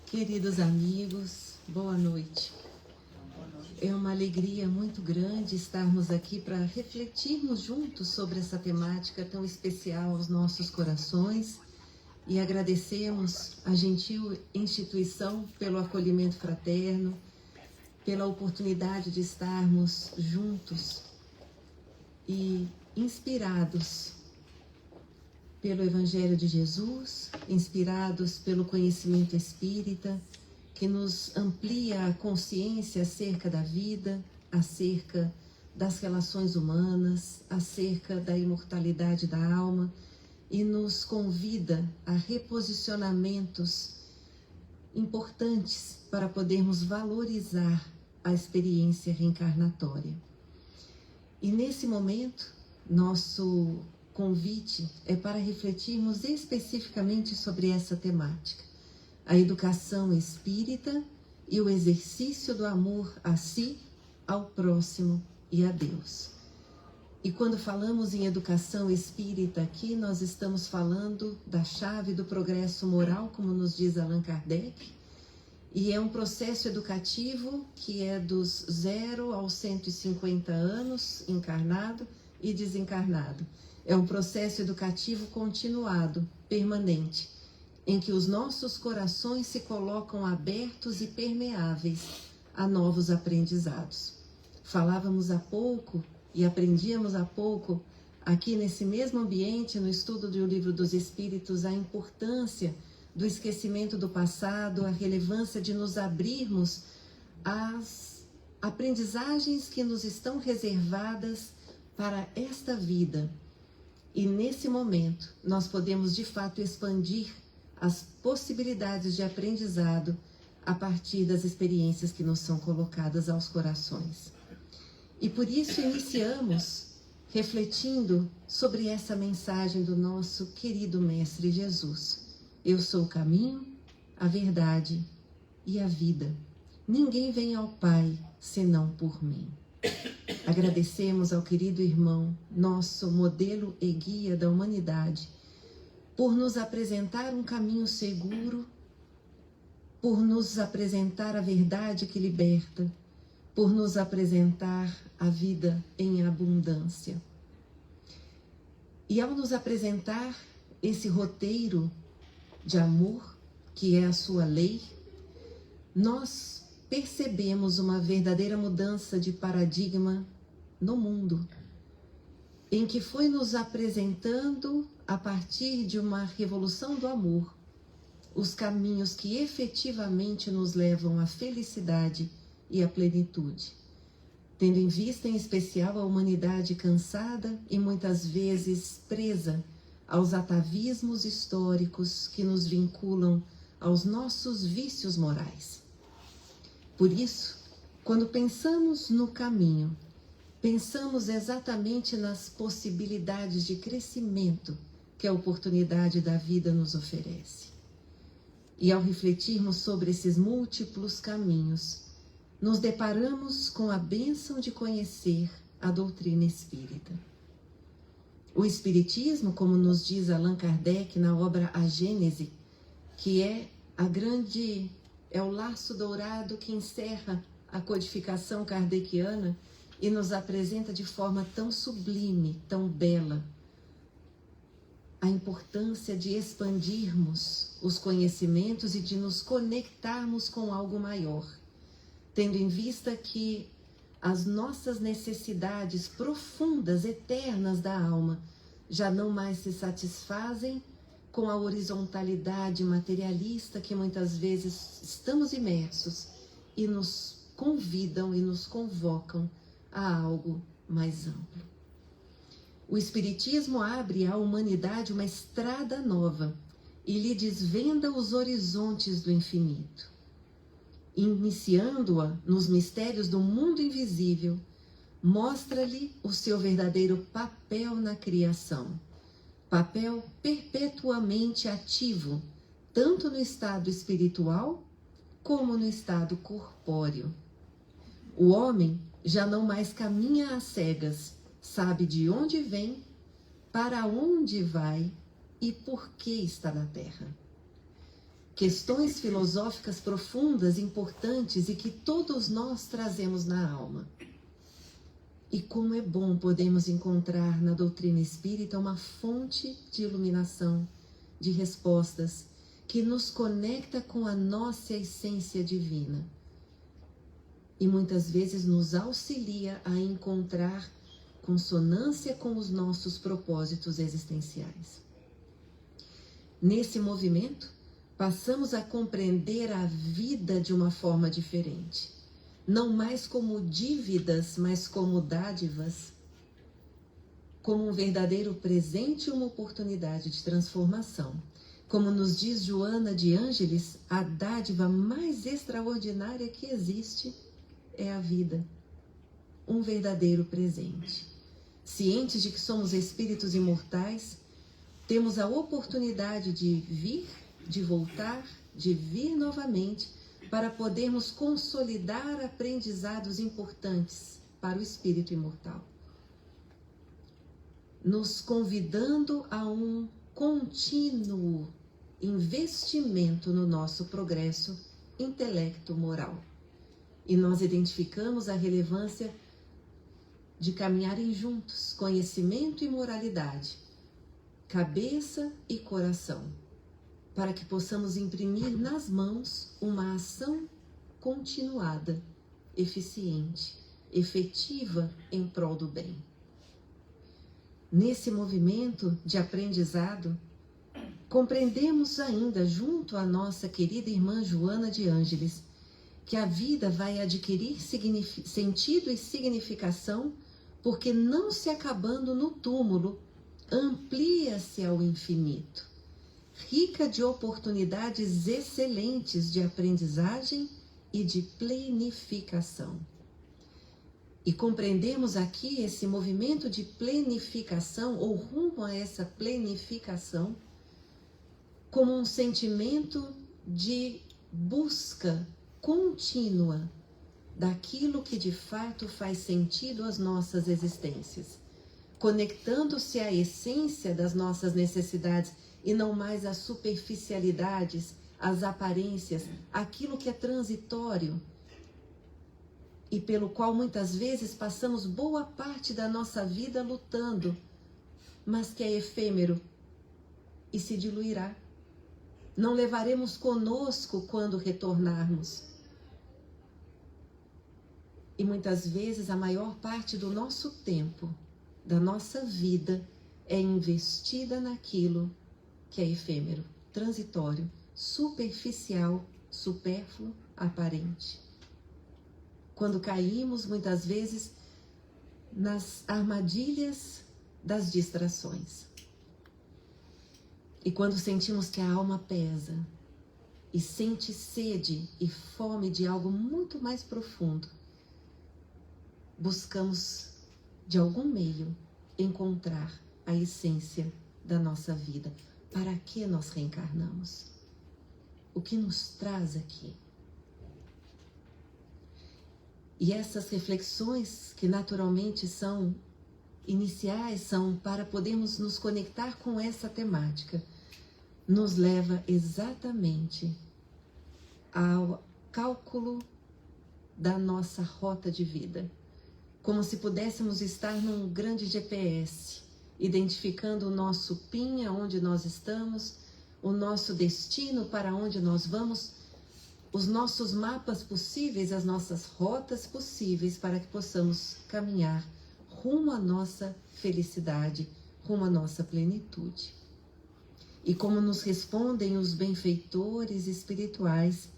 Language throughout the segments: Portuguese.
Queridos amigos, boa noite. É uma alegria muito grande estarmos aqui para refletirmos juntos sobre essa temática tão especial aos nossos corações e agradecemos a gentil instituição pelo acolhimento fraterno, pela oportunidade de estarmos juntos e inspirados pelo Evangelho de Jesus, inspirados pelo conhecimento espírita, que nos amplia a consciência acerca da vida, acerca das relações humanas, acerca da imortalidade da alma e nos convida a reposicionamentos importantes para podermos valorizar a experiência reencarnatória. E nesse momento, nosso convite é para refletirmos especificamente sobre essa temática, a educação espírita e o exercício do amor a si, ao próximo e a Deus. E quando falamos em educação espírita aqui, nós estamos falando da chave do progresso moral, como nos diz Allan Kardec, e é um processo educativo que é dos 0 aos 150 anos, encarnado e desencarnado. É um processo educativo continuado, permanente, em que os nossos corações se colocam abertos e permeáveis a novos aprendizados. Falávamos há pouco e aprendíamos há pouco, aqui nesse mesmo ambiente, no estudo do Livro dos Espíritos, a importância do esquecimento do passado, a relevância de nos abrirmos às aprendizagens que nos estão reservadas para esta vida. E nesse momento, nós podemos de fato expandir as possibilidades de aprendizado a partir das experiências que nos são colocadas aos corações. E por isso iniciamos refletindo sobre essa mensagem do nosso querido Mestre Jesus. Eu sou o caminho, a verdade e a vida. Ninguém vem ao Pai senão por mim. Agradecemos ao querido irmão, nosso modelo e guia da humanidade, por nos apresentar um caminho seguro, por nos apresentar a verdade que liberta, por nos apresentar a vida em abundância. E ao nos apresentar esse roteiro de amor, que é a sua lei, nós percebemos uma verdadeira mudança de paradigma no mundo, em que foi nos apresentando, a partir de uma revolução do amor, os caminhos que efetivamente nos levam à felicidade e à plenitude, tendo em vista em especial a humanidade cansada e muitas vezes presa aos atavismos históricos que nos vinculam aos nossos vícios morais. Por isso, quando pensamos no caminho, pensamos exatamente nas possibilidades de crescimento que a oportunidade da vida nos oferece. E ao refletirmos sobre esses múltiplos caminhos, nos deparamos com a bênção de conhecer a doutrina espírita. O Espiritismo, como nos diz Allan Kardec na obra A Gênese, que é o laço dourado que encerra a codificação kardeciana e nos apresenta de forma tão sublime, tão bela, a importância de expandirmos os conhecimentos e de nos conectarmos com algo maior, tendo em vista que as nossas necessidades profundas, eternas da alma, já não mais se satisfazem com a horizontalidade materialista que muitas vezes estamos imersos e nos convidam e nos convocam a algo mais amplo. O Espiritismo abre à humanidade uma estrada nova e lhe desvenda os horizontes do infinito. Iniciando-a nos mistérios do mundo invisível, mostra-lhe o seu verdadeiro papel na criação, papel perpetuamente ativo, tanto no estado espiritual como no estado corpóreo. O homem já não mais caminha às cegas, sabe de onde vem, para onde vai e por que está na terra. questões filosóficas profundas, importantes e que todos nós trazemos na alma. E como é bom podermos encontrar na doutrina espírita uma fonte de iluminação, de respostas, que nos conecta com a nossa essência divina. E muitas vezes nos auxilia a encontrar consonância com os nossos propósitos existenciais. Nesse movimento, passamos a compreender a vida de uma forma diferente. Não mais como dívidas, mas como dádivas. Como um verdadeiro presente e uma oportunidade de transformação. Como nos diz Joana de Ângeles, a dádiva mais extraordinária que existe é a vida. Um verdadeiro presente. Cientes de que somos espíritos imortais, temos a oportunidade de vir, de voltar, de vir novamente, para podermos consolidar aprendizados importantes para o espírito imortal. Nos convidando a um contínuo investimento no nosso progresso intelecto-moral. E nós identificamos a relevância de caminharem juntos, conhecimento e moralidade, cabeça e coração, para que possamos imprimir nas mãos uma ação continuada, eficiente, efetiva em prol do bem. Nesse movimento de aprendizado, compreendemos ainda, junto à nossa querida irmã Joana de Ângeles, que a vida vai adquirir sentido e significação, porque não se acabando no túmulo, amplia-se ao infinito, rica de oportunidades excelentes de aprendizagem e de plenificação. E compreendemos aqui esse movimento de plenificação, ou rumo a essa plenificação, como um sentimento de busca contínua daquilo que de fato faz sentido às nossas existências, conectando-se à essência das nossas necessidades e não mais às superficialidades, às aparências, aquilo que é transitório e pelo qual muitas vezes passamos boa parte da nossa vida lutando, mas que é efêmero e se diluirá. Não levaremos conosco quando retornarmos. E muitas vezes a maior parte do nosso tempo, da nossa vida, é investida naquilo que é efêmero, transitório, superficial, supérfluo, aparente. Quando caímos, muitas vezes, nas armadilhas das distrações. E quando sentimos que a alma pesa e sente sede e fome de algo muito mais profundo, buscamos, de algum meio, encontrar a essência da nossa vida. Para que nós reencarnamos? O que nos traz aqui? E essas reflexões, que naturalmente são iniciais, são para podermos nos conectar com essa temática, nos leva exatamente ao cálculo da nossa rota de vida. Como se pudéssemos estar num grande GPS, identificando o nosso PIN, aonde nós estamos, o nosso destino, para onde nós vamos, os nossos mapas possíveis, as nossas rotas possíveis, para que possamos caminhar rumo à nossa felicidade, rumo à nossa plenitude. E como nos respondem os benfeitores espirituais,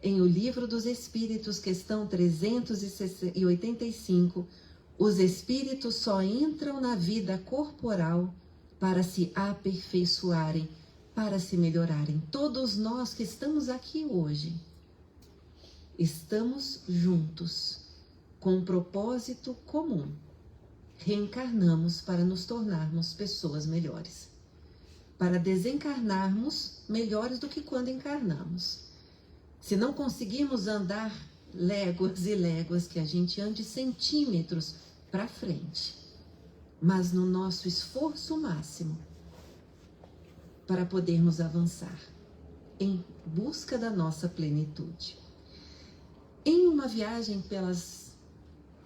em O Livro dos Espíritos, questão 385, os espíritos só entram na vida corporal para se aperfeiçoarem, para se melhorarem. Todos nós que estamos aqui hoje, estamos juntos, com um propósito comum. Reencarnamos para nos tornarmos pessoas melhores, para desencarnarmos melhores do que quando encarnamos. Se não conseguirmos andar léguas e léguas, que a gente ande centímetros para frente, mas no nosso esforço máximo para podermos avançar. em busca da nossa plenitude. Em uma viagem pelas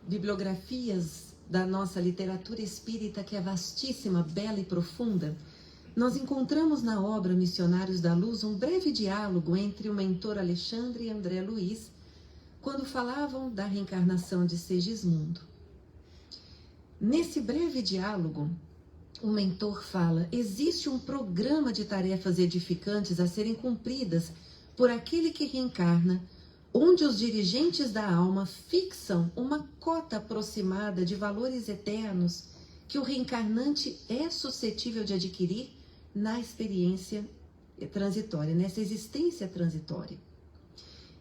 bibliografias da nossa literatura espírita, que é vastíssima, bela e profunda, nós encontramos na obra Missionários da Luz um breve diálogo entre o mentor Alexandre e André Luiz, quando falavam da reencarnação de Segismundo. Nesse breve diálogo, o mentor fala: existe um programa de tarefas edificantes a serem cumpridas por aquele que reencarna, onde os dirigentes da alma fixam uma cota aproximada de valores eternos que o reencarnante é suscetível de adquirir na experiência transitória, nessa existência transitória.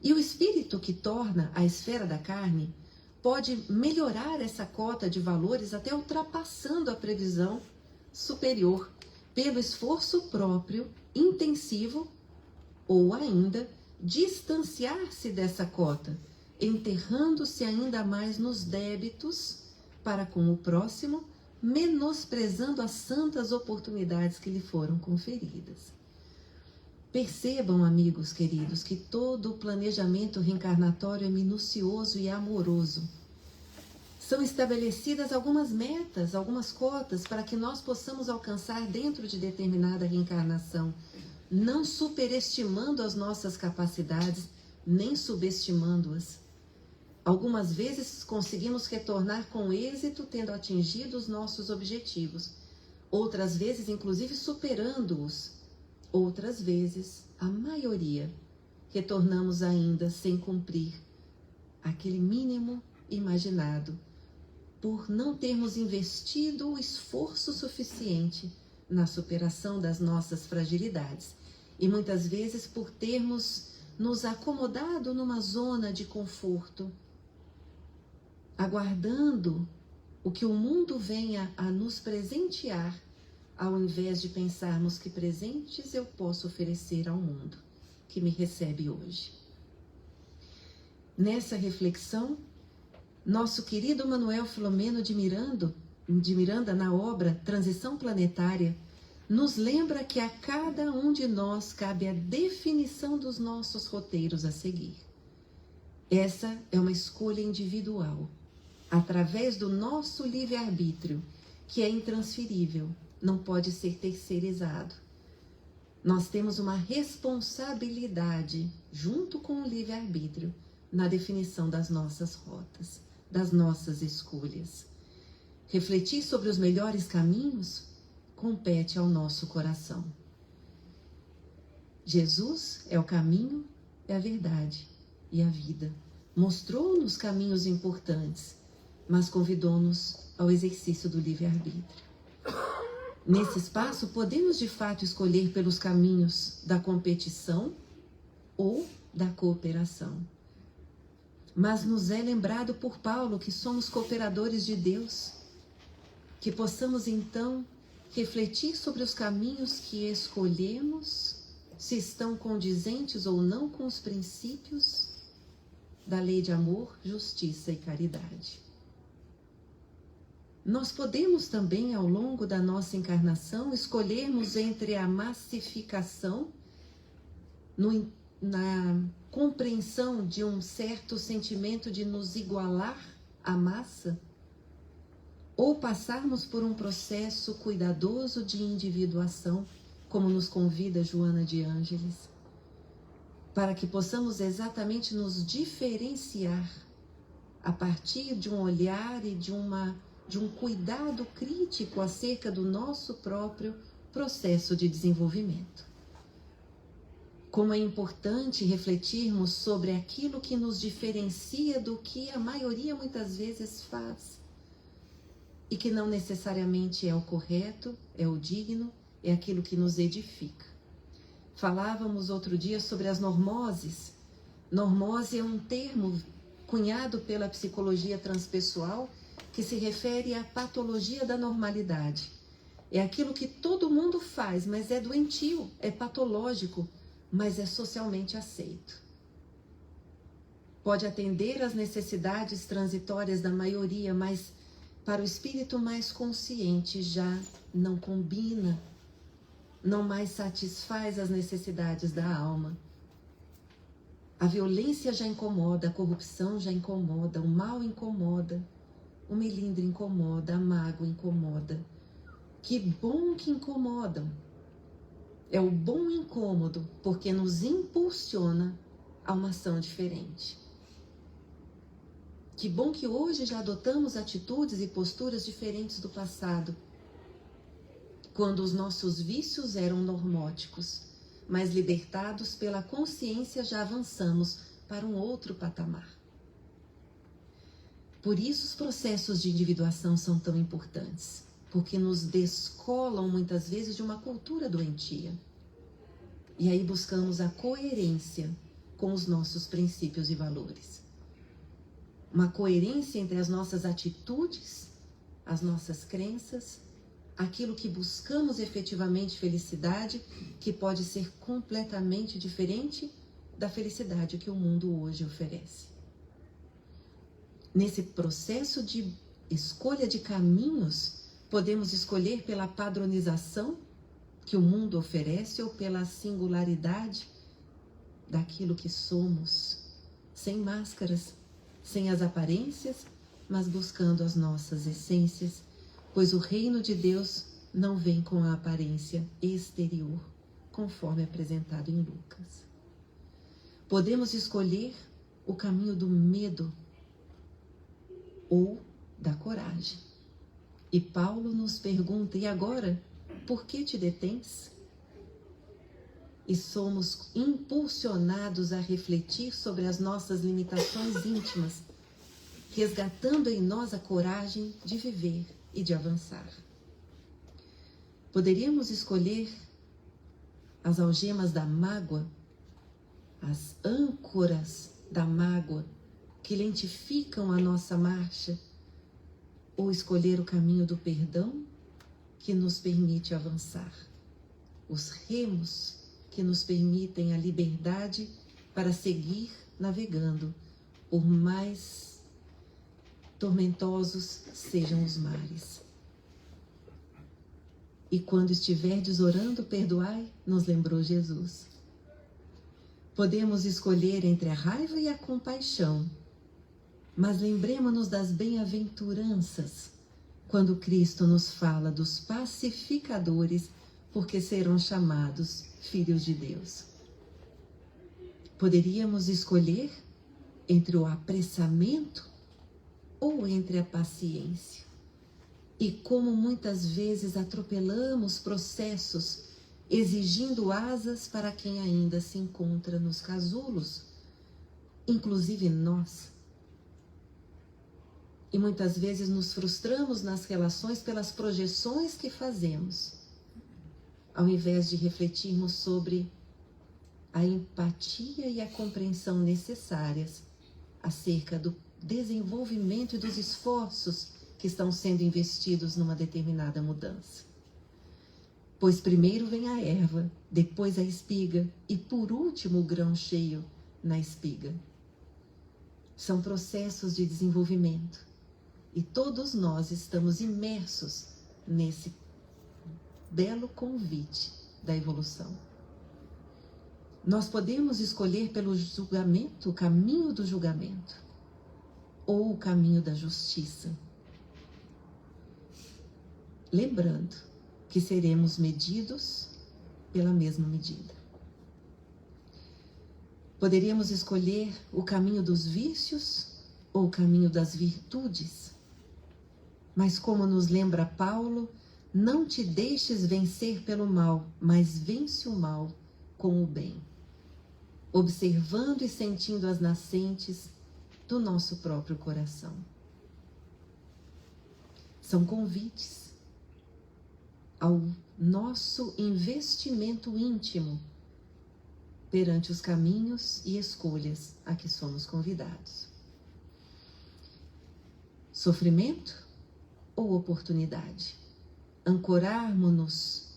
E o espírito que torna a esfera da carne pode melhorar essa cota de valores até ultrapassando a previsão superior pelo esforço próprio, intensivo, ou ainda distanciar-se dessa cota, enterrando-se ainda mais nos débitos para com o próximo, menosprezando as santas oportunidades que lhe foram conferidas. Percebam, amigos queridos, que todo o planejamento reencarnatório é minucioso e amoroso. São estabelecidas algumas metas, algumas cotas, para que nós possamos alcançar dentro de determinada reencarnação, não superestimando as nossas capacidades, nem subestimando-as. Algumas vezes conseguimos retornar com êxito, tendo atingido os nossos objetivos. Outras vezes, inclusive, superando-os. Outras vezes, a maioria, retornamos ainda sem cumprir aquele mínimo imaginado, por não termos investido o esforço suficiente na superação das nossas fragilidades. E muitas vezes por termos nos acomodado numa zona de conforto, aguardando o que o mundo venha a nos presentear, ao invés de pensarmos que presentes eu posso oferecer ao mundo que me recebe hoje. Nessa reflexão, nosso querido Manuel Filomeno de Miranda, na obra Transição Planetária, nos lembra que a cada um de nós cabe a definição dos nossos roteiros a seguir. Essa é uma escolha individual, através do nosso livre-arbítrio, que é intransferível, não pode ser terceirizado. Nós temos uma responsabilidade, junto com o livre-arbítrio, na definição das nossas rotas, das nossas escolhas. Refletir sobre os melhores caminhos compete ao nosso coração. Jesus é o caminho, é a verdade e a vida. Mostrou-nos caminhos importantes, mas convidou-nos ao exercício do livre-arbítrio. Nesse espaço, podemos de fato escolher pelos caminhos da competição ou da cooperação. Mas nos é lembrado por Paulo que somos cooperadores de Deus, que possamos então refletir sobre os caminhos que escolhemos, se estão condizentes ou não com os princípios da lei de amor, justiça e caridade. Nós podemos também, ao longo da nossa encarnação, escolhermos entre a massificação, na compreensão de um certo sentimento de nos igualar à massa, ou passarmos por um processo cuidadoso de individuação, como nos convida Joana de Ângeles, para que possamos exatamente nos diferenciar a partir de um olhar e de um cuidado crítico acerca do nosso próprio processo de desenvolvimento. Como é importante refletirmos sobre aquilo que nos diferencia do que a maioria muitas vezes faz e que não necessariamente é o correto, é o digno, é aquilo que nos edifica. Falávamos outro dia sobre as normoses. Normose é um termo cunhado pela psicologia transpessoal que se refere à patologia da normalidade. É aquilo que todo mundo faz, mas é doentio, é patológico, mas é socialmente aceito. Pode atender às necessidades transitórias da maioria, mas para o espírito mais consciente já não combina não mais satisfaz as necessidades da alma. A violência já incomoda, a corrupção já incomoda, o mal incomoda, o melindre incomoda, a mágoa incomoda. Que bom que incomodam. É o bom incômodo, porque nos impulsiona a uma ação diferente. Que bom que hoje já adotamos atitudes e posturas diferentes do passado, quando os nossos vícios eram normóticos, mas libertados pela consciência já avançamos para um outro patamar. Por isso os processos de individuação são tão importantes, porque nos descolam muitas vezes de uma cultura doentia. E aí buscamos a coerência com os nossos princípios e valores. Uma coerência entre as nossas atitudes, as nossas crenças, aquilo que buscamos efetivamente felicidade, que pode ser completamente diferente da felicidade que o mundo hoje oferece. Nesse processo de escolha de caminhos, podemos escolher pela padronização que o mundo oferece ou pela singularidade daquilo que somos, sem máscaras, sem as aparências, mas buscando as nossas essências, pois o reino de Deus não vem com a aparência exterior, conforme apresentado em Lucas. Podemos escolher o caminho do medo ou da coragem. E Paulo nos pergunta: e agora, por que te detens? E somos impulsionados a refletir sobre as nossas limitações íntimas, resgatando em nós a coragem de viver e de avançar. Poderíamos escolher as algemas da mágoa, as âncoras da mágoa que lentificam a nossa marcha, ou escolher o caminho do perdão que nos permite avançar, os remos que nos permitem a liberdade para seguir navegando, por mais tormentosos sejam os mares. E quando estiverdes orando, perdoai, nos lembrou Jesus. Podemos escolher entre a raiva e a compaixão, mas lembremos-nos das bem-aventuranças, quando Cristo nos fala dos pacificadores, porque serão chamados filhos de Deus. Poderíamos escolher entre o apressamento ou entre a paciência. E como muitas vezes atropelamos processos, exigindo asas para quem ainda se encontra nos casulos, inclusive nós. E muitas vezes nos frustramos nas relações pelas projeções que fazemos, ao invés de refletirmos sobre a empatia e a compreensão necessárias acerca do desenvolvimento e dos esforços que estão sendo investidos numa determinada mudança. Pois primeiro vem a erva, depois a espiga e por último o grão cheio na espiga. São processos de desenvolvimento e todos nós estamos imersos nesse belo convite da evolução. Nós podemos escolher pelo julgamento, o caminho do julgamento, ou o caminho da justiça. Lembrando que seremos medidos pela mesma medida. Poderíamos escolher o caminho dos vícios ou o caminho das virtudes. Mas como nos lembra Paulo, não te deixes vencer pelo mal, mas vence o mal com o bem, observando e sentindo as nascentes do nosso próprio coração. São convites ao nosso investimento íntimo perante os caminhos e escolhas a que somos convidados. Sofrimento ou oportunidade? Ancorarmos-nos,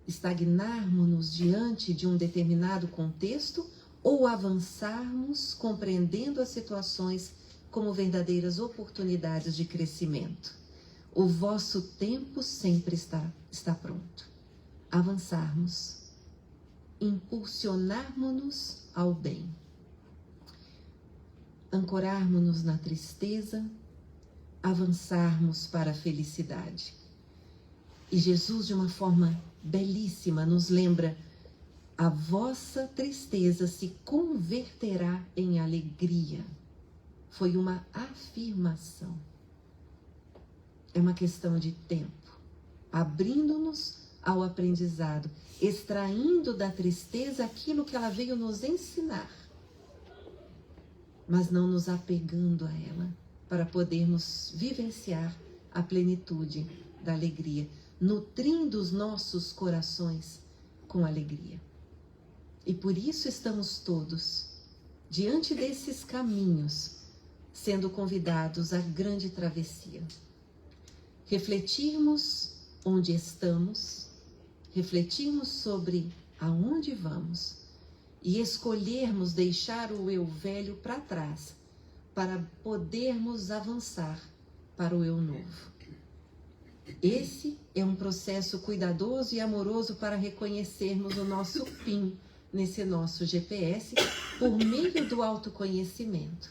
estagnarmos-nos diante de um determinado contexto ou avançarmos compreendendo as situações como verdadeiras oportunidades de crescimento? O vosso tempo sempre está pronto. avançarmos, impulsionarmos-nos ao bem, ancorarmos-nos na tristeza, avançarmos para a felicidade. E Jesus, de uma forma belíssima, nos lembra: a vossa tristeza se converterá em alegria. Foi uma afirmação. É uma questão de tempo, abrindo-nos ao aprendizado, extraindo da tristeza aquilo que ela veio nos ensinar, mas não nos apegando a ela, para podermos vivenciar a plenitude da alegria, nutrindo os nossos corações com alegria. E por isso estamos todos, diante desses caminhos, sendo convidados à grande travessia. Refletirmos onde estamos, refletirmos sobre aonde vamos e escolhermos deixar o eu velho para trás para podermos avançar para o eu novo. Esse é um processo cuidadoso e amoroso para reconhecermos o nosso fim nesse nosso GPS por meio do autoconhecimento.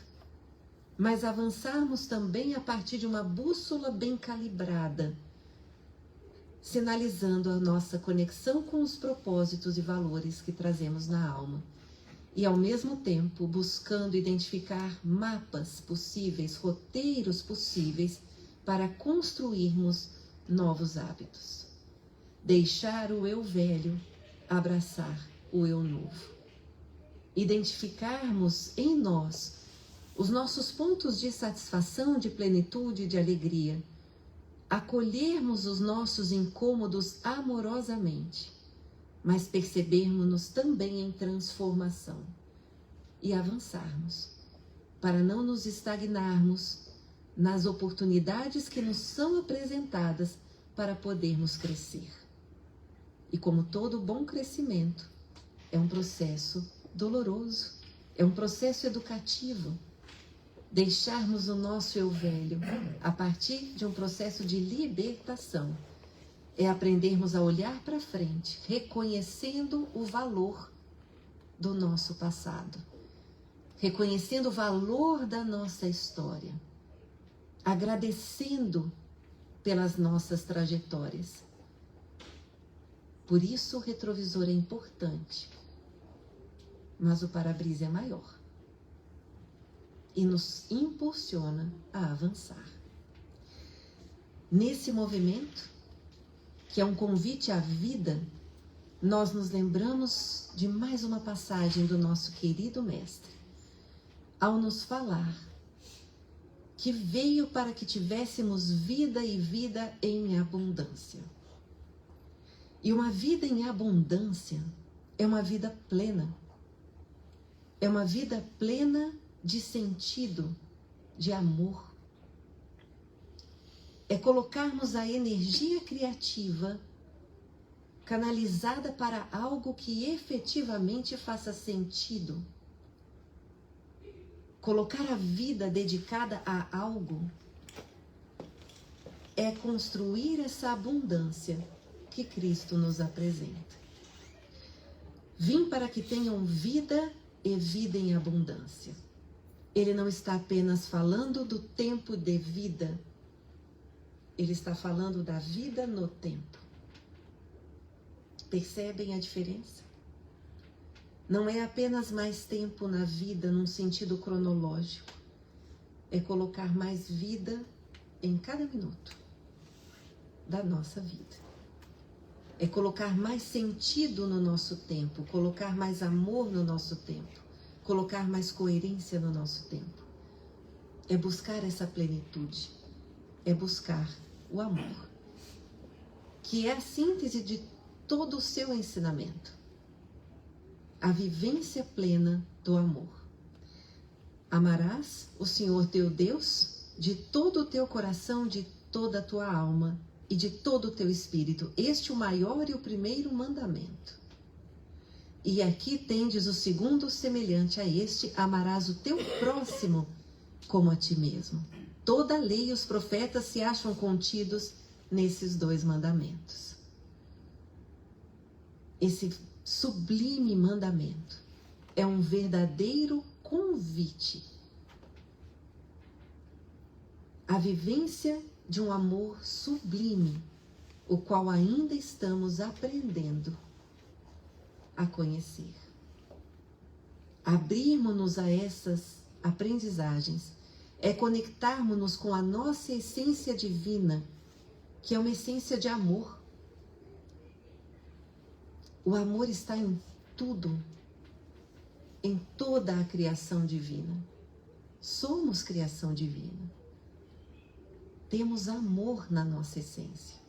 Mas avançarmos também a partir de uma bússola bem calibrada, sinalizando a nossa conexão com os propósitos e valores que trazemos na alma. E ao mesmo tempo buscando identificar mapas possíveis, roteiros possíveis para construirmos novos hábitos. Deixar o eu velho, abraçar o eu novo. Identificarmos em nós os nossos pontos de satisfação, de plenitude, de alegria. Acolhermos os nossos incômodos amorosamente, mas percebermos-nos também em transformação e avançarmos, para não nos estagnarmos nas oportunidades que nos são apresentadas para podermos crescer. E como todo bom crescimento, é um processo doloroso, é um processo educativo. Deixarmos o nosso eu velho a partir de um processo de libertação é aprendermos a olhar para frente, reconhecendo o valor do nosso passado, reconhecendo o valor da nossa história, agradecendo pelas nossas trajetórias. Por isso o retrovisor é importante, mas o para-brisa é maior e nos impulsiona a avançar. Nesse movimento, que é um convite à vida, nós nos lembramos de mais uma passagem do nosso querido Mestre, ao nos falar que veio para que tivéssemos vida e vida em abundância. E uma vida em abundância é uma vida plena. É uma vida plena de sentido, de amor. É colocarmos a energia criativa canalizada para algo que efetivamente faça sentido. Colocar a vida dedicada a algo é construir essa abundância que Cristo nos apresenta. Vim para que tenham vida e vida em abundância. Ele não está apenas falando do tempo de vida, ele está falando da vida no tempo. Percebem a diferença? Não é apenas mais tempo na vida num sentido cronológico, é colocar mais vida em cada minuto da nossa vida. É colocar mais sentido no nosso tempo, colocar mais amor no nosso tempo, colocar mais coerência no nosso tempo. É buscar essa plenitude, é buscar o amor, que é a síntese de todo o seu ensinamento. A vivência plena do amor. Amarás o Senhor teu Deus de todo o teu coração, de toda a tua alma e de todo o teu espírito. Este é o maior e o primeiro mandamento. E aqui tendes o segundo semelhante a este: amarás o teu próximo como a ti mesmo. Toda a lei e os profetas se acham contidos nesses dois mandamentos. esse sublime mandamento. É um verdadeiro convite à vivência de um amor sublime, o qual ainda estamos aprendendo a conhecer. Abrirmos-nos a essas aprendizagens é conectarmos-nos com a nossa essência divina, que é uma essência de amor. O amor está em tudo, em toda a criação divina. Somos criação divina. Temos amor na nossa essência.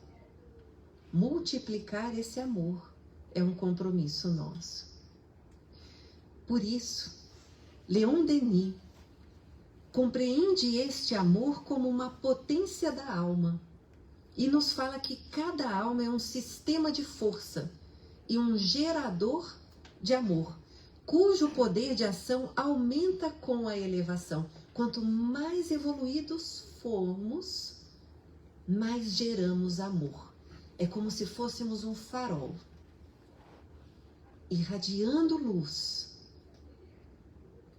Multiplicar esse amor é um compromisso nosso. Por isso, Leon Denis compreende este amor como uma potência da alma e nos fala que cada alma é um sistema de força e um gerador de amor, cujo poder de ação aumenta com a elevação. Quanto mais evoluídos formos, mais geramos amor. É como se fôssemos um farol, irradiando luz.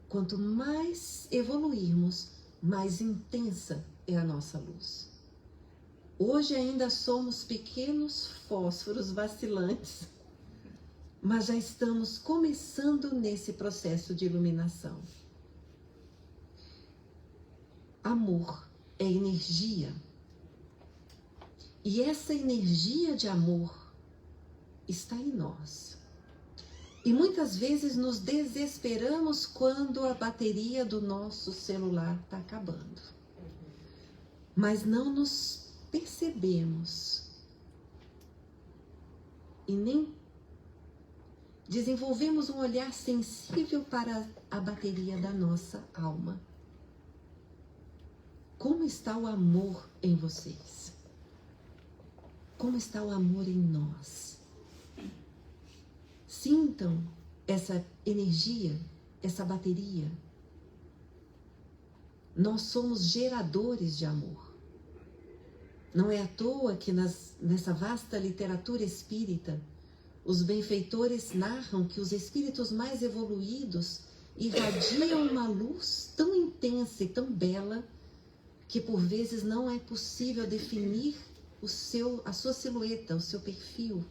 Quanto mais evoluirmos, mais intensa é a nossa luz. Hoje ainda somos pequenos fósforos vacilantes, mas já estamos começando nesse processo de iluminação. Amor é energia. E essa energia de amor está em nós. E muitas vezes nos desesperamos quando a bateria do nosso celular está acabando. Mas não nos percebemos e nem desenvolvemos um olhar sensível para a bateria da nossa alma. Como está o amor em vocês? Como está o amor em nós? Sintam essa energia, essa bateria. Nós somos geradores de amor. Não é à toa que nessa vasta literatura espírita, os benfeitores narram que os espíritos mais evoluídos irradiam uma luz tão intensa e tão bela que por vezes não é possível definir a sua silhueta, o seu perfil.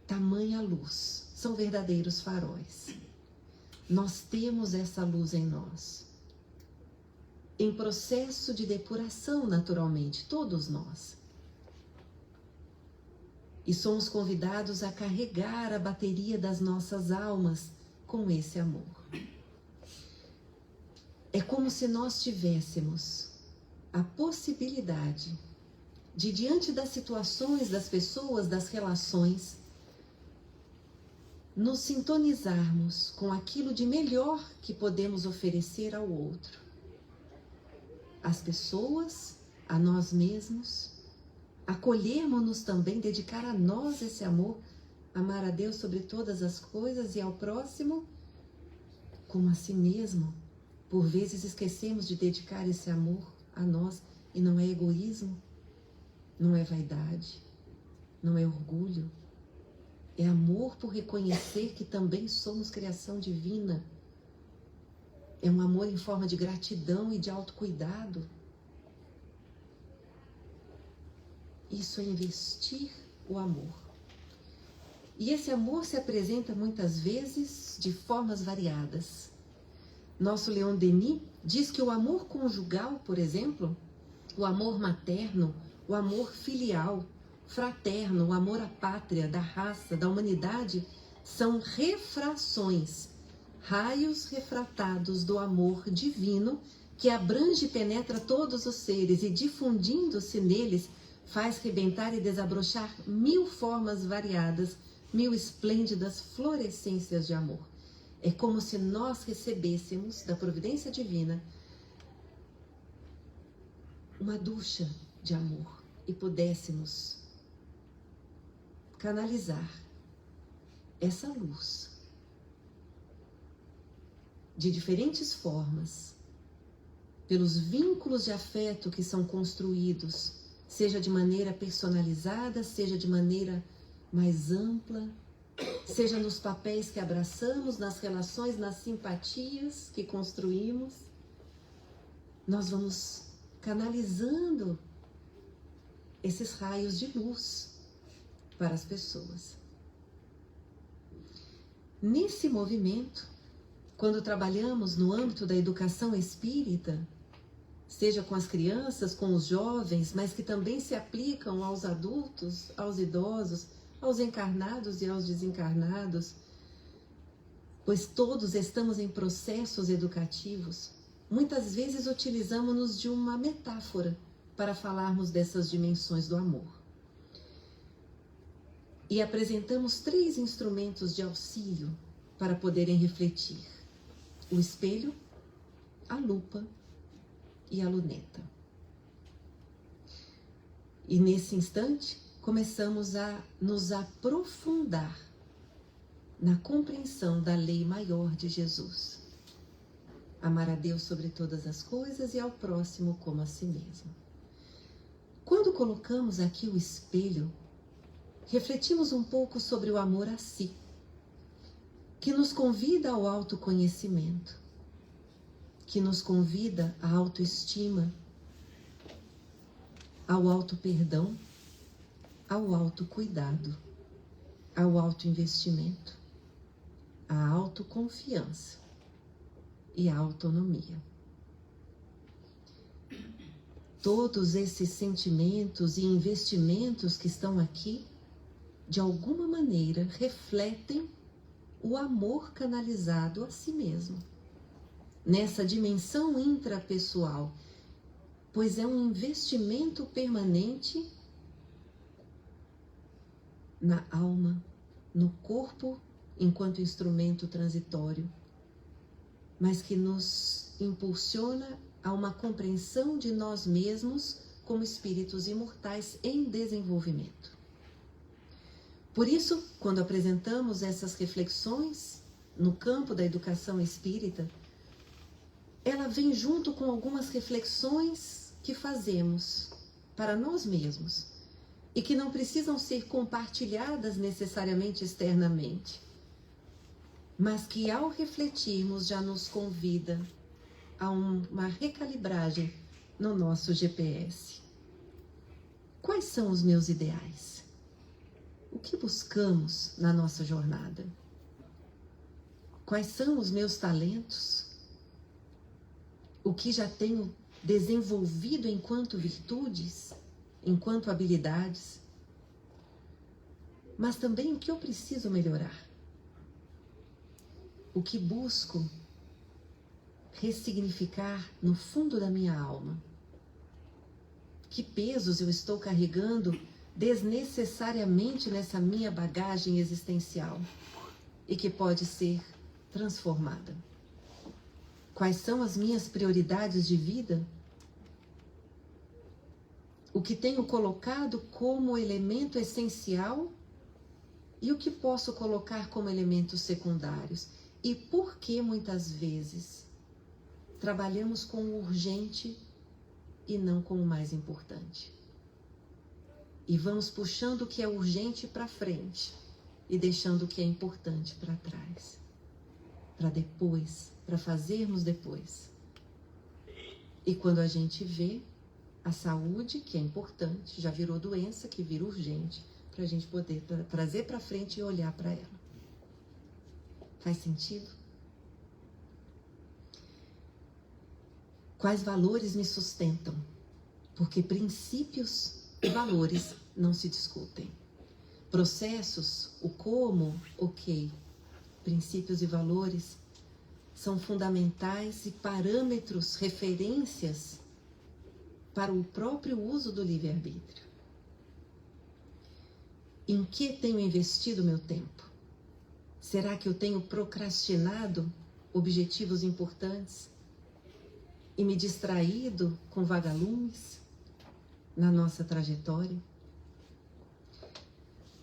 Tamanha luz, são verdadeiros faróis. Nós temos essa luz em nós. Em processo de depuração, naturalmente, todos nós. E somos convidados a carregar a bateria das nossas almas com esse amor. É como se nós tivéssemos a possibilidade de, diante das situações, das pessoas, das relações, nos sintonizarmos com aquilo de melhor que podemos oferecer ao outro. As pessoas, a nós mesmos, acolhermos-nos também, dedicar a nós esse amor, amar a Deus sobre todas as coisas e ao próximo como a si mesmo. Por vezes esquecemos de dedicar esse amor a nós e não é egoísmo, não é vaidade, não é orgulho. É amor por reconhecer que também somos criação divina. É um amor em forma de gratidão e de autocuidado. Isso é investir o amor. E esse amor se apresenta muitas vezes de formas variadas. Nosso Leon Denis diz que o amor conjugal, por exemplo, o amor materno, o amor filial, fraterno, o amor à pátria, da raça, da humanidade, são refrações, raios refratados do amor divino que abrange e penetra todos os seres e, difundindo-se neles, faz rebentar e desabrochar 1000 formas variadas, 1000 esplêndidas florescências de amor. É como se nós recebêssemos da providência divina uma ducha de amor e pudéssemos canalizar essa luz de diferentes formas, pelos vínculos de afeto que são construídos, seja de maneira personalizada, seja de maneira mais ampla, seja nos papéis que abraçamos, nas relações, nas simpatias que construímos. Nós vamos canalizando esses raios de luz para as pessoas. Nesse movimento, quando trabalhamos no âmbito da educação espírita, seja com as crianças, com os jovens, mas que também se aplicam aos adultos, aos idosos, aos encarnados e aos desencarnados, pois todos estamos em processos educativos, muitas vezes utilizamos-nos de uma metáfora para falarmos dessas dimensões do amor. E apresentamos 3 instrumentos de auxílio para poderem refletir: o espelho, a lupa e a luneta. E nesse instante, começamos a nos aprofundar na compreensão da lei maior de Jesus. Amar a Deus sobre todas as coisas e ao próximo como a si mesmo. Quando colocamos aqui o espelho, refletimos um pouco sobre o amor a si, que nos convida ao autoconhecimento, que nos convida à autoestima, ao autoperdão, ao autocuidado, ao autoinvestimento, à autoconfiança e à autonomia. Todos esses sentimentos e investimentos que estão aqui, de alguma maneira, refletem o amor canalizado a si mesmo, nessa dimensão intrapessoal, pois é um investimento permanente na alma, no corpo, enquanto instrumento transitório, mas que nos impulsiona a uma compreensão de nós mesmos como espíritos imortais em desenvolvimento. Por isso, quando apresentamos essas reflexões no campo da educação espírita, ela vem junto com algumas reflexões que fazemos para nós mesmos e que não precisam ser compartilhadas necessariamente externamente, mas que ao refletirmos já nos convida a uma recalibragem no nosso GPS. Quais são os meus ideais? O que buscamos na nossa jornada? Quais são os meus talentos? O que já tenho desenvolvido enquanto virtudes, enquanto habilidades? Mas também o que eu preciso melhorar? O que busco ressignificar no fundo da minha alma? Que pesos eu estou carregando desnecessariamente nessa minha bagagem existencial e que pode ser transformada? Quais são as minhas prioridades de vida? O que tenho colocado como elemento essencial e o que posso colocar como elementos secundários? E por que muitas vezes trabalhamos com o urgente e não com o mais importante? E vamos puxando o que é urgente para frente e deixando o que é importante para trás, para depois, para fazermos depois. E quando a gente vê, a saúde, que é importante, já virou doença, que vira urgente, para a gente poder trazer para frente e olhar para ela. Faz sentido? Quais valores me sustentam? Porque princípios e valores não se discutem. Processos, o como, ok. Princípios e valores são fundamentais e parâmetros, referências para o próprio uso do livre-arbítrio. Em que tenho investido meu tempo? Será que eu tenho procrastinado objetivos importantes e me distraído com vagalumes na nossa trajetória?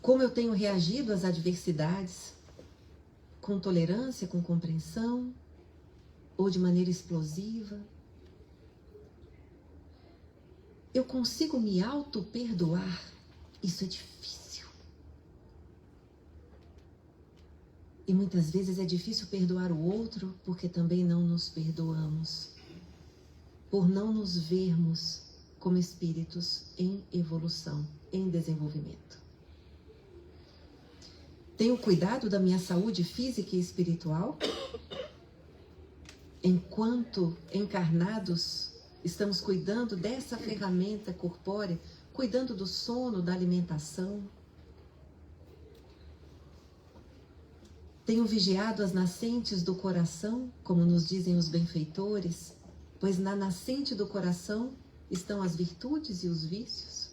Como eu tenho reagido às adversidades? Com tolerância, com compreensão ou de maneira explosiva? Eu consigo me auto-perdoar? Isso é difícil. E muitas vezes é difícil perdoar o outro porque também não nos perdoamos, por não nos vermos como espíritos em evolução, em desenvolvimento. Tenho cuidado da minha saúde física e espiritual? Enquanto encarnados, estamos cuidando dessa ferramenta corpórea, cuidando do sono, da alimentação. Tenho vigiado as nascentes do coração, como nos dizem os benfeitores, pois na nascente do coração estão as virtudes e os vícios.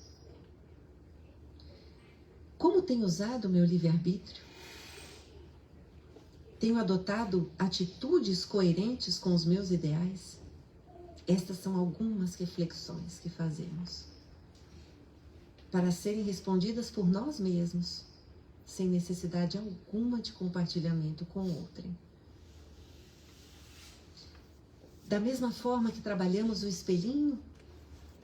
Como tenho usado o meu livre-arbítrio? Tenho adotado atitudes coerentes com os meus ideais? Estas são algumas reflexões que fazemos para serem respondidas por nós mesmos, sem necessidade alguma de compartilhamento com outrem. Da mesma forma que trabalhamos o espelhinho,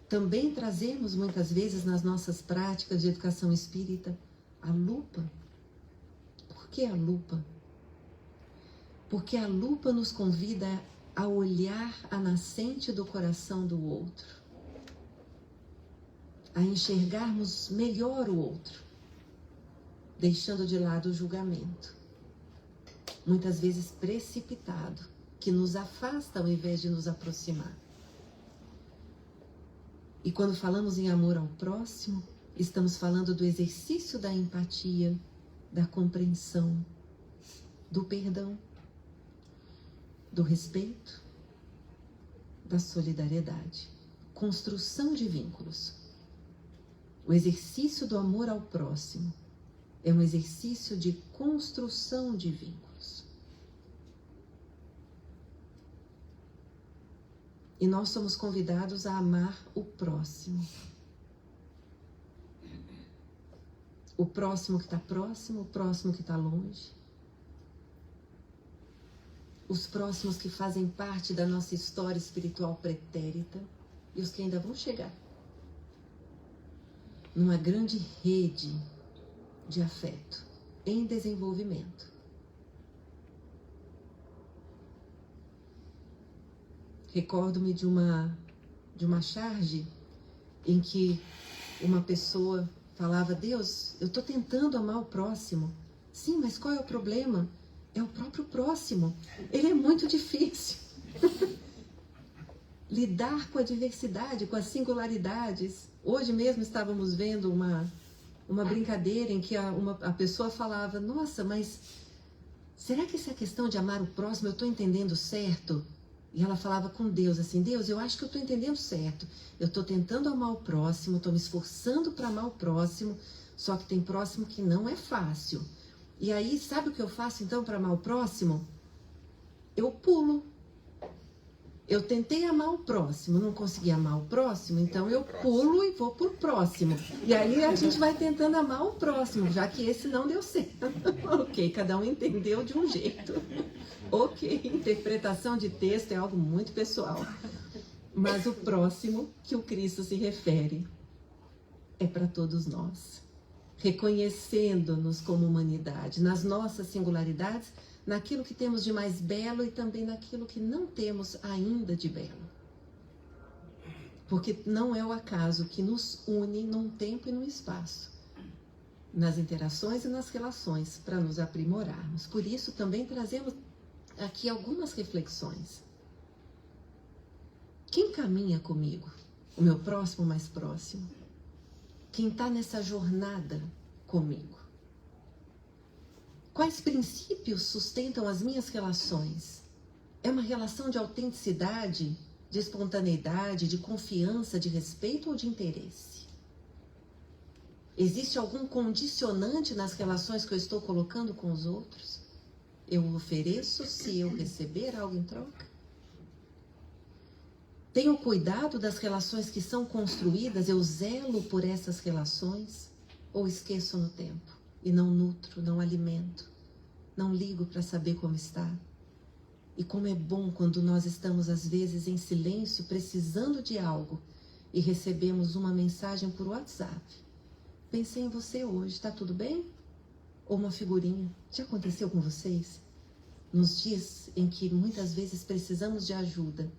também trazemos muitas vezes nas nossas práticas de educação espírita a lupa. Por que a lupa? Porque a lupa nos convida a olhar a nascente do coração do outro, a enxergarmos melhor o outro, deixando de lado o julgamento, muitas vezes precipitado, que nos afasta ao invés de nos aproximar. E quando falamos em amor ao próximo, estamos falando do exercício da empatia, da compreensão, do perdão, do respeito, da solidariedade, construção de vínculos. O exercício do amor ao próximo é um exercício de construção de vínculos. E nós somos convidados a amar o próximo. O próximo que está próximo, o próximo que está longe. Os próximos que fazem parte da nossa história espiritual pretérita e os que ainda vão chegar. Numa grande rede de afeto em desenvolvimento. Recordo-me de uma charge em que uma pessoa falava: Deus, eu estou tentando amar o próximo. Sim, mas qual é o problema? É o próprio próximo. Ele é muito difícil. Lidar com a diversidade, com as singularidades. Hoje mesmo estávamos vendo uma brincadeira em que a pessoa falava: nossa, mas será que essa questão de amar o próximo eu estou entendendo certo? E ela falava com Deus assim: Deus, eu acho que eu estou entendendo certo. Eu estou tentando amar o próximo, estou me esforçando para amar o próximo, só que tem próximo que não é fácil. E aí, sabe o que eu faço então para amar o próximo? Eu pulo. Eu tentei amar o próximo, não consegui amar o próximo, então eu pulo e vou pro próximo. E aí a gente vai tentando amar o próximo, já que esse não deu certo. Ok, cada um entendeu de um jeito. Ok, interpretação de texto é algo muito pessoal. Mas o próximo que o Cristo se refere é para todos nós. Reconhecendo-nos como humanidade, nas nossas singularidades, naquilo que temos de mais belo e também naquilo que não temos ainda de belo. Porque não é o acaso que nos une num tempo e num espaço, nas interações e nas relações, para nos aprimorarmos. Por isso também trazemos aqui algumas reflexões. Quem caminha comigo? O meu próximo mais próximo? Quem está nessa jornada comigo? Quais princípios sustentam as minhas relações? É uma relação de autenticidade, de espontaneidade, de confiança, de respeito ou de interesse? Existe algum condicionante nas relações que eu estou colocando com os outros? Eu ofereço se eu receber algo em troca? Tenho cuidado das relações que são construídas, eu zelo por essas relações? Ou esqueço no tempo e não nutro, não alimento, não ligo para saber como está? E como é bom quando nós estamos às vezes em silêncio, precisando de algo e recebemos uma mensagem por WhatsApp: pensei em você hoje, está tudo bem? ou uma figurinha. Já aconteceu com vocês? Nos dias em que muitas vezes precisamos de ajuda,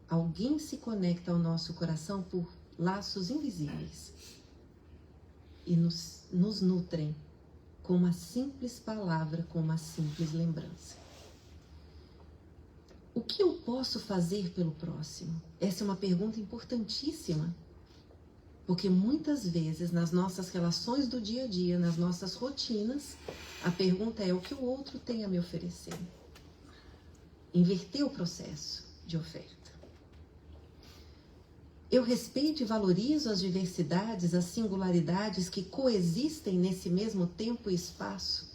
alguém se conecta ao nosso coração por laços invisíveis e nos nutrem com uma simples palavra, com uma simples lembrança. O que eu posso fazer pelo próximo? Essa é uma pergunta importantíssima, porque muitas vezes nas nossas relações do dia a dia, nas nossas rotinas, a pergunta é o que o outro tem a me oferecer. Inverter o processo de oferta. Eu respeito e valorizo as diversidades, as singularidades que coexistem nesse mesmo tempo e espaço.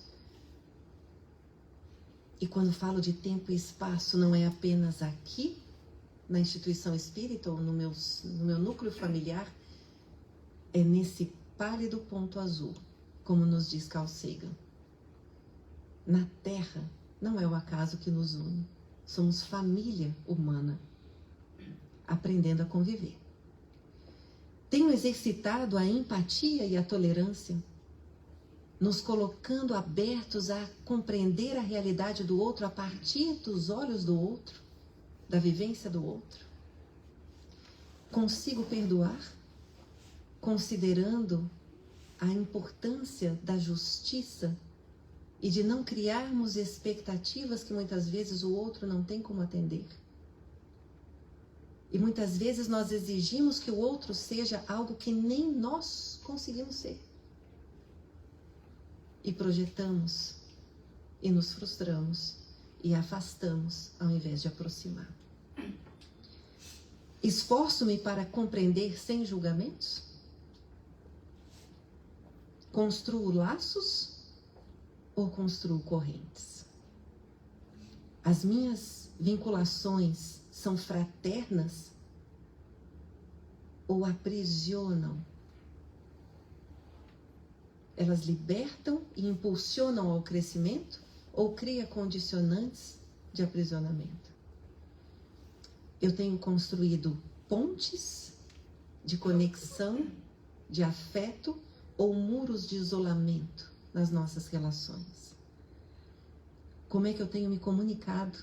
E quando falo de tempo e espaço, não é apenas aqui, na instituição espírita ou no meu núcleo familiar, é nesse pálido ponto azul, como nos diz Carl Sagan. Na Terra, não é o acaso que nos une. Somos família humana, aprendendo a conviver. Tenho exercitado a empatia e a tolerância, nos colocando abertos a compreender a realidade do outro a partir dos olhos do outro, da vivência do outro. Consigo perdoar, considerando a importância da justiça e de não criarmos expectativas que muitas vezes o outro não tem como atender. E muitas vezes nós exigimos que o outro seja algo que nem nós conseguimos ser. E projetamos, e nos frustramos, e afastamos ao invés de aproximar. Esforço-me para compreender sem julgamentos? Construo laços ou construo correntes? As minhas vinculações são fraternas ou aprisionam? Elas libertam e impulsionam ao crescimento ou criam condicionantes de aprisionamento? Eu tenho construído pontes de conexão, de afeto ou muros de isolamento nas nossas relações? Como é que eu tenho me comunicado?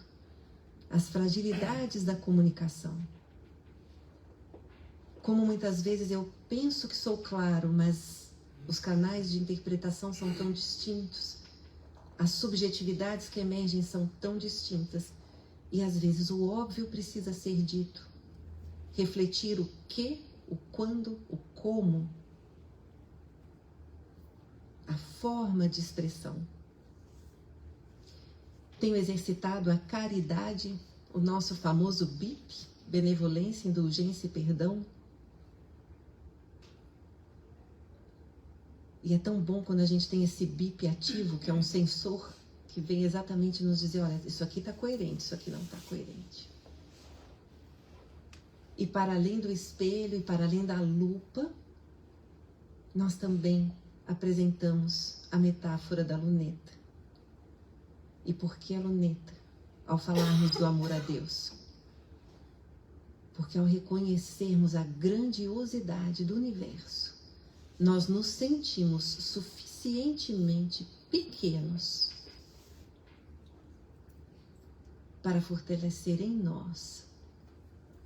As fragilidades da comunicação. Como muitas vezes eu penso que sou claro, mas os canais de interpretação são tão distintos. As subjetividades que emergem são tão distintas. E às vezes o óbvio precisa ser dito. Refletir o que, o quando, o como. A forma de expressão. Tenho exercitado a caridade, o nosso famoso BIP, benevolência, indulgência e perdão. E é tão bom quando a gente tem esse BIP ativo, que é um sensor que vem exatamente nos dizer, olha, isso aqui está coerente, isso aqui não está coerente. E para além do espelho e para além da lupa, nós também apresentamos a metáfora da luneta. E por que a luneta? Ao falarmos do amor a Deus. Porque ao reconhecermos a grandiosidade do universo, nós nos sentimos suficientemente pequenos para fortalecer em nós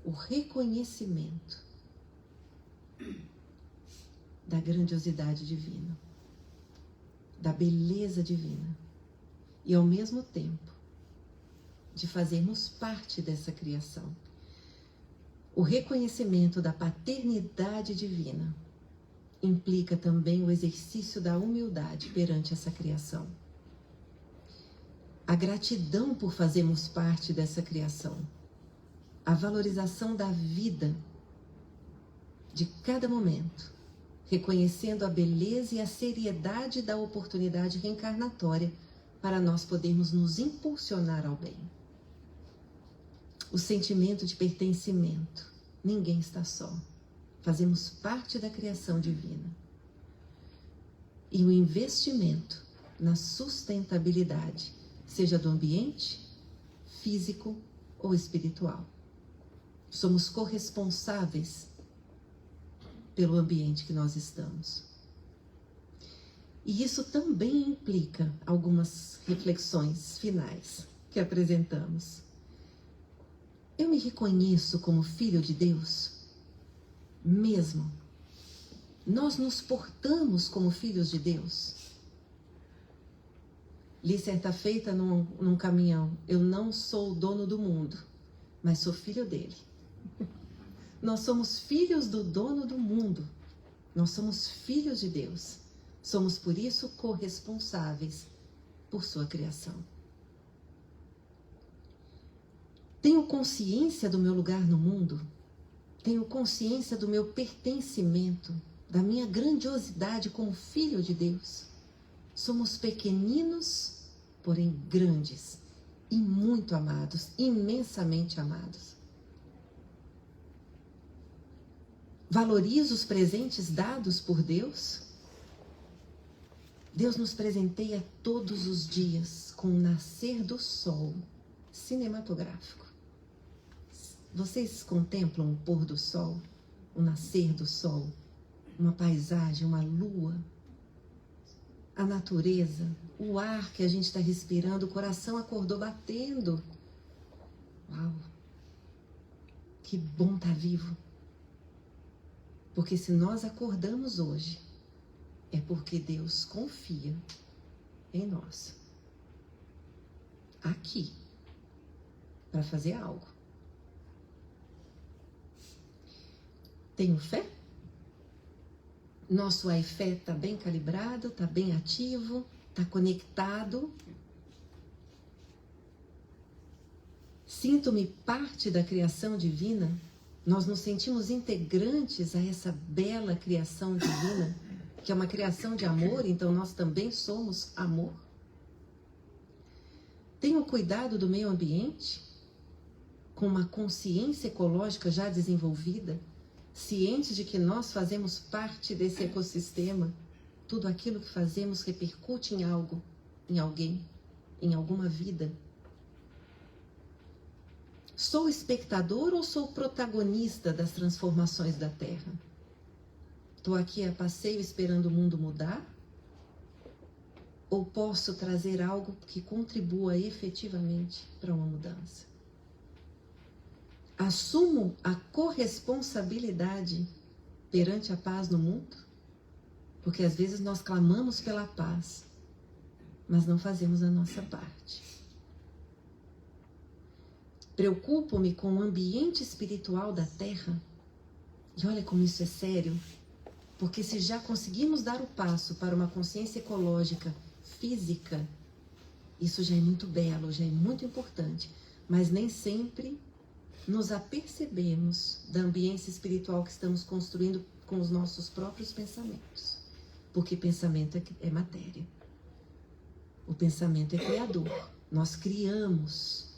o reconhecimento da grandiosidade divina, da beleza divina, e ao mesmo tempo de fazermos parte dessa criação. O reconhecimento da paternidade divina implica também o exercício da humildade perante essa criação. A gratidão por fazermos parte dessa criação. A valorização da vida de cada momento, reconhecendo a beleza e a seriedade da oportunidade reencarnatória para nós podermos nos impulsionar ao bem. O sentimento de pertencimento. Ninguém está só. Fazemos parte da criação divina. E o investimento na sustentabilidade, seja do ambiente, físico ou espiritual. Somos corresponsáveis pelo ambiente que nós estamos. E isso também implica algumas reflexões finais que apresentamos. Eu me reconheço como filho de Deus? Mesmo? Nós nos portamos como filhos de Deus? Li certa feita num caminhão: eu não sou o dono do mundo, mas sou filho dele. Nós somos filhos do dono do mundo. Nós somos filhos de Deus. Somos, por isso, corresponsáveis por sua criação. Tenho consciência do meu lugar no mundo? Tenho consciência do meu pertencimento, da minha grandiosidade como filho de Deus? Somos pequeninos, porém grandes e muito amados, imensamente amados. Valorizo os presentes dados por Deus? Deus nos presenteia todos os dias com o nascer do sol cinematográfico. Vocês contemplam o pôr do sol, o nascer do sol, uma paisagem, uma lua, a natureza, o ar que a gente está respirando, o coração acordou batendo. Uau! Que bom estar vivo! Porque se nós acordamos hoje, é porque Deus confia em nós. Aqui, para fazer algo. Tenho fé? Nosso Wi-Fi está bem calibrado, está bem ativo, está conectado. Sinto-me parte da criação divina. Nós nos sentimos integrantes a essa bela criação divina, que é uma criação de amor, então nós também somos amor. Tenho cuidado do meio ambiente, com uma consciência ecológica já desenvolvida, cientes de que nós fazemos parte desse ecossistema. Tudo aquilo que fazemos repercute em algo, em alguém, em alguma vida. Sou espectador ou sou protagonista das transformações da Terra? Estou aqui a passeio esperando o mundo mudar? Ou posso trazer algo que contribua efetivamente para uma mudança? Assumo a corresponsabilidade perante a paz no mundo? Porque às vezes nós clamamos pela paz, mas não fazemos a nossa parte. Preocupo-me com o ambiente espiritual da Terra. E olha como isso é sério. Porque se já conseguimos dar o passo para uma consciência ecológica, física, isso já é muito belo, já é muito importante. Mas nem sempre nos apercebemos da ambiência espiritual que estamos construindo com os nossos próprios pensamentos. Porque pensamento é matéria. O pensamento é criador. Nós criamos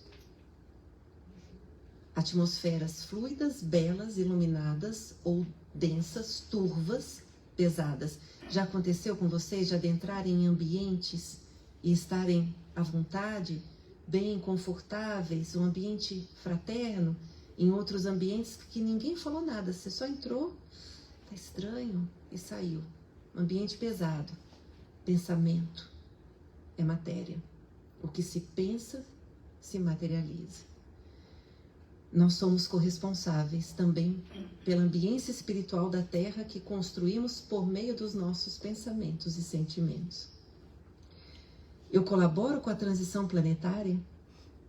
atmosferas fluidas, belas, iluminadas ou densas, turvas, pesadas. Já aconteceu com vocês de adentrarem em ambientes e estarem à vontade, bem confortáveis, um ambiente fraterno, em outros ambientes que ninguém falou nada, você só entrou, tá estranho, e saiu. Um ambiente pesado. Pensamento é matéria. O que se pensa se materializa. Nós somos corresponsáveis também pela ambiência espiritual da Terra que construímos por meio dos nossos pensamentos e sentimentos. Eu colaboro com a transição planetária.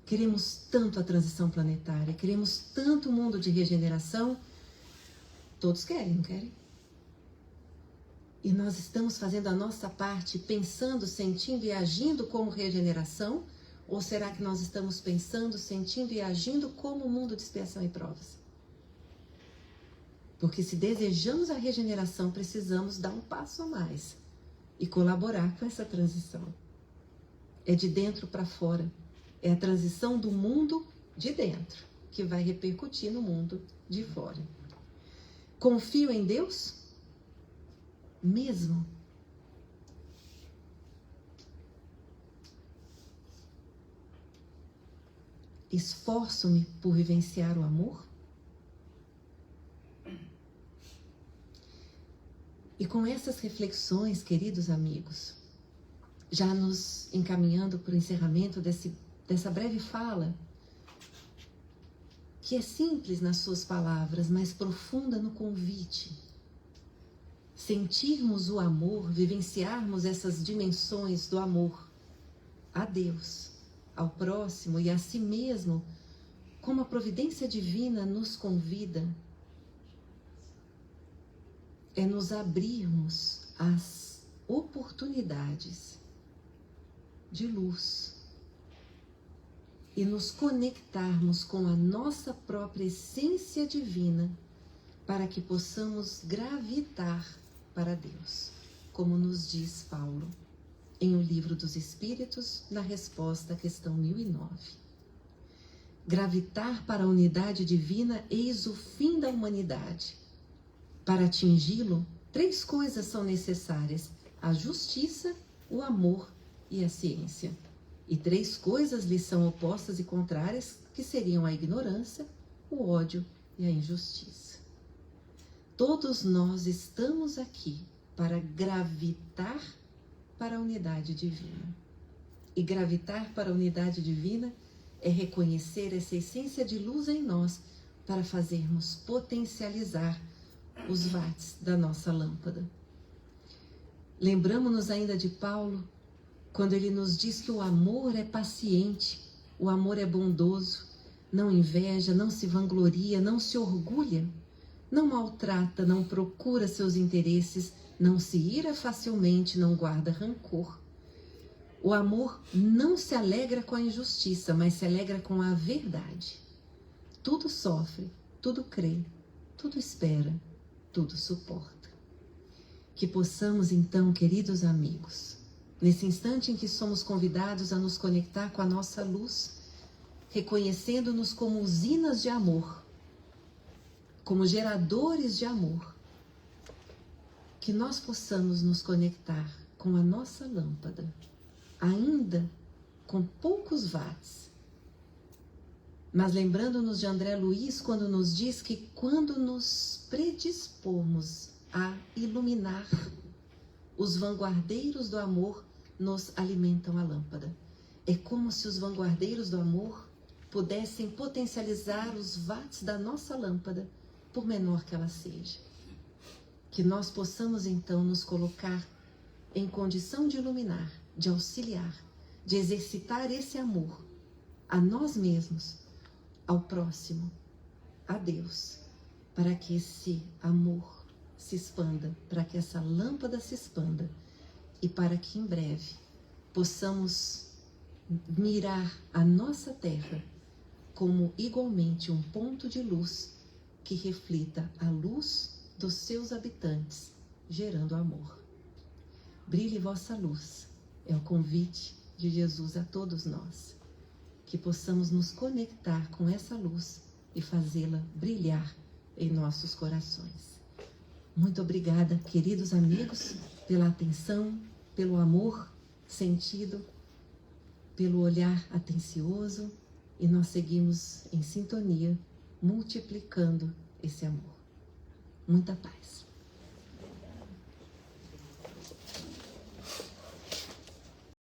Queremos tanto a transição planetária, queremos tanto o mundo de regeneração. Todos querem, não querem? E nós estamos fazendo a nossa parte, pensando, sentindo e agindo como regeneração? Ou será que nós estamos pensando, sentindo e agindo como o mundo de expiação e provas? Porque se desejamos a regeneração, precisamos dar um passo a mais e colaborar com essa transição. É de dentro para fora. É a transição do mundo de dentro que vai repercutir no mundo de fora. Confio em Deus? Mesmo? Esforço-me por vivenciar o amor? E E com essas reflexões, queridos amigos, já nos encaminhando para o encerramento dessa breve fala, que é simples nas suas palavras, mas profunda no convite. Sentirmos o amor, vivenciarmos essas dimensões do amor a Deus, ao próximo e a si mesmo, como a providência divina nos convida, é nos abrirmos às oportunidades de luz e nos conectarmos com a nossa própria essência divina para que possamos gravitar para Deus, como nos diz Paulo em O Livro dos Espíritos, na resposta à questão 1009. Gravitar para a unidade divina, eis o fim da humanidade. Para atingi-lo, 3 coisas são necessárias: a justiça, o amor e a ciência. E 3 coisas lhe são opostas e contrárias, que seriam a ignorância, o ódio e a injustiça. Todos nós estamos aqui para gravitar para a unidade divina. E gravitar para a unidade divina é reconhecer essa essência de luz em nós para fazermos potencializar os watts da nossa lâmpada. Lembramos-nos ainda de Paulo, quando ele nos diz que o amor é paciente, o amor é bondoso, não inveja, não se vangloria, não se orgulha, não maltrata, não procura seus interesses, não se ira facilmente, não guarda rancor. O amor não se alegra com a injustiça, mas se alegra com a verdade. Tudo sofre, tudo crê, tudo espera, tudo suporta. Que possamos então, queridos amigos, nesse instante em que somos convidados a nos conectar com a nossa luz, reconhecendo-nos como usinas de amor, como geradores de amor, que nós possamos nos conectar com a nossa lâmpada, ainda com poucos watts, mas lembrando-nos de André Luiz, quando nos diz que quando nos predispormos a iluminar, os vanguardeiros do amor nos alimentam a lâmpada. É como se os vanguardeiros do amor pudessem potencializar os watts da nossa lâmpada, por menor que ela seja. Que nós possamos então nos colocar em condição de iluminar, de auxiliar, de exercitar esse amor a nós mesmos, ao próximo, a Deus, para que esse amor se expanda, para que essa lâmpada se expanda e para que em breve possamos mirar a nossa terra como igualmente um ponto de luz que reflita a luz dos seus habitantes, gerando amor. Brilhe vossa luz, é o convite de Jesus a todos nós. Que possamos nos conectar com essa luz e fazê-la brilhar em nossos corações. Muito obrigada, queridos amigos, pela atenção, pelo amor sentido, pelo olhar atencioso, e nós seguimos em sintonia, multiplicando esse amor. Muita paz.